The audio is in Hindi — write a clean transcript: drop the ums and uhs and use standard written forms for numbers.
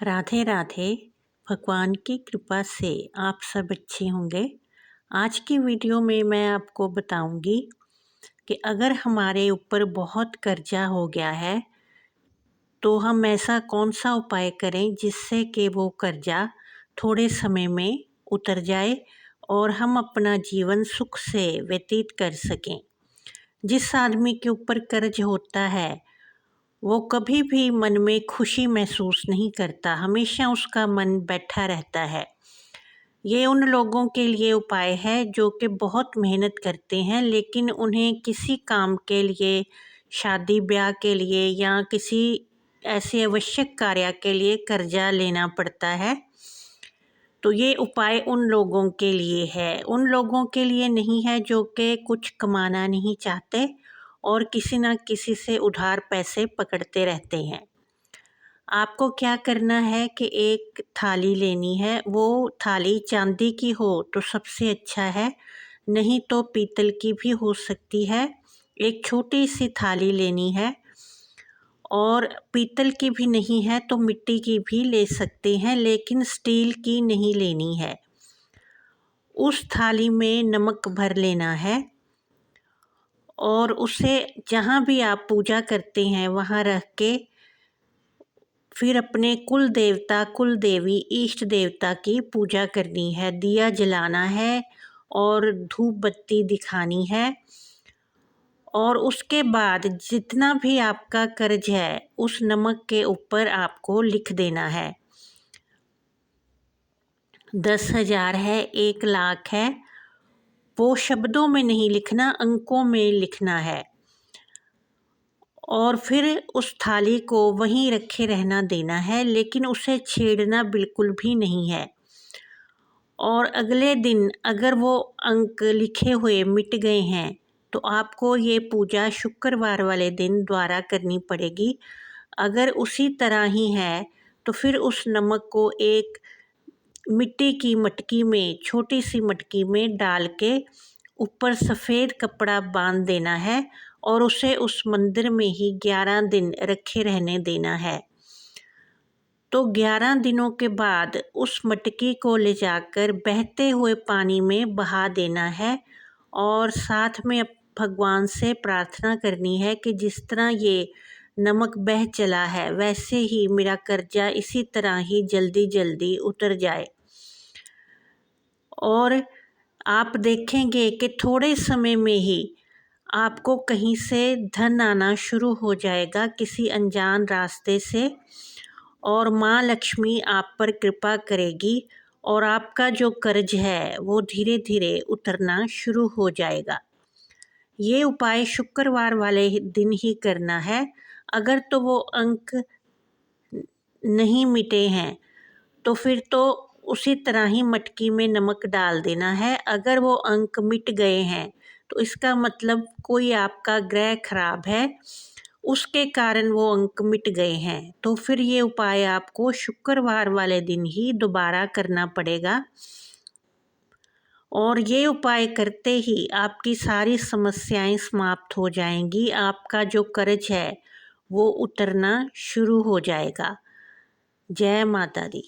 राधे राधे। भगवान की कृपा से आप सब अच्छे होंगे। आज की वीडियो में मैं आपको बताऊंगी कि अगर हमारे ऊपर बहुत कर्जा हो गया है तो हम ऐसा कौन सा उपाय करें जिससे कि वो कर्जा थोड़े समय में उतर जाए और हम अपना जीवन सुख से व्यतीत कर सकें। जिस आदमी के ऊपर कर्ज होता है वो कभी भी मन में खुशी महसूस नहीं करता, हमेशा उसका मन बैठा रहता है। ये उन लोगों के लिए उपाय है जो कि बहुत मेहनत करते हैं लेकिन उन्हें किसी काम के लिए, शादी ब्याह के लिए या किसी ऐसे आवश्यक कार्य के लिए कर्जा लेना पड़ता है। तो ये उपाय उन लोगों के लिए है, उन लोगों के लिए नहीं है जो कि कुछ कमाना नहीं चाहते और किसी न किसी से उधार पैसे पकड़ते रहते हैं। आपको क्या करना है कि एक थाली लेनी है, वो थाली चांदी की हो तो सबसे अच्छा है, नहीं तो पीतल की भी हो सकती है। एक छोटी सी थाली लेनी है और पीतल की भी नहीं है तो मिट्टी की भी ले सकते हैं लेकिन स्टील की नहीं लेनी है। उस थाली में नमक भर लेना है और उसे जहाँ भी आप पूजा करते हैं वहाँ रख के फिर अपने कुल देवता, कुल देवी, इष्ट देवता की पूजा करनी है, दिया जलाना है और धूप बत्ती दिखानी है। और उसके बाद जितना भी आपका कर्ज है उस नमक के ऊपर आपको लिख देना है। 10,000 है, 1,00,000 है, वो शब्दों में नहीं लिखना, अंकों में लिखना है। और फिर उस थाली को वहीं रखे रहना देना है लेकिन उसे छेड़ना बिल्कुल भी नहीं है। और अगले दिन अगर वो अंक लिखे हुए मिट गए हैं तो आपको ये पूजा शुक्रवार वाले दिन दोबारा करनी पड़ेगी। अगर उसी तरह ही है तो फिर उस नमक को एक मिट्टी की मटकी में, छोटी सी मटकी में डाल के ऊपर सफ़ेद कपड़ा बांध देना है और उसे उस मंदिर में ही 11 दिन रखे रहने देना है। तो 11 दिनों के बाद उस मटकी को ले जाकर बहते हुए पानी में बहा देना है और साथ में भगवान से प्रार्थना करनी है कि जिस तरह ये नमक बह चला है वैसे ही मेरा कर्जा इसी तरह ही जल्दी जल्दी उतर जाए। और आप देखेंगे कि थोड़े समय में ही आपको कहीं से धन आना शुरू हो जाएगा किसी अनजान रास्ते से और माँ लक्ष्मी आप पर कृपा करेगी और आपका जो कर्ज है वो धीरे धीरे उतरना शुरू हो जाएगा। ये उपाय शुक्रवार वाले दिन ही करना है। अगर तो वो अंक नहीं मिटे हैं तो फिर तो उसी तरह ही मटकी में नमक डाल देना है। अगर वो अंक मिट गए हैं तो इसका मतलब कोई आपका ग्रह खराब है, उसके कारण वो अंक मिट गए हैं। तो फिर ये उपाय आपको शुक्रवार वाले दिन ही दोबारा करना पड़ेगा और ये उपाय करते ही आपकी सारी समस्याएं समाप्त हो जाएंगी। आपका जो कर्ज है वो उतरना शुरू हो जाएगा। जय माता दी।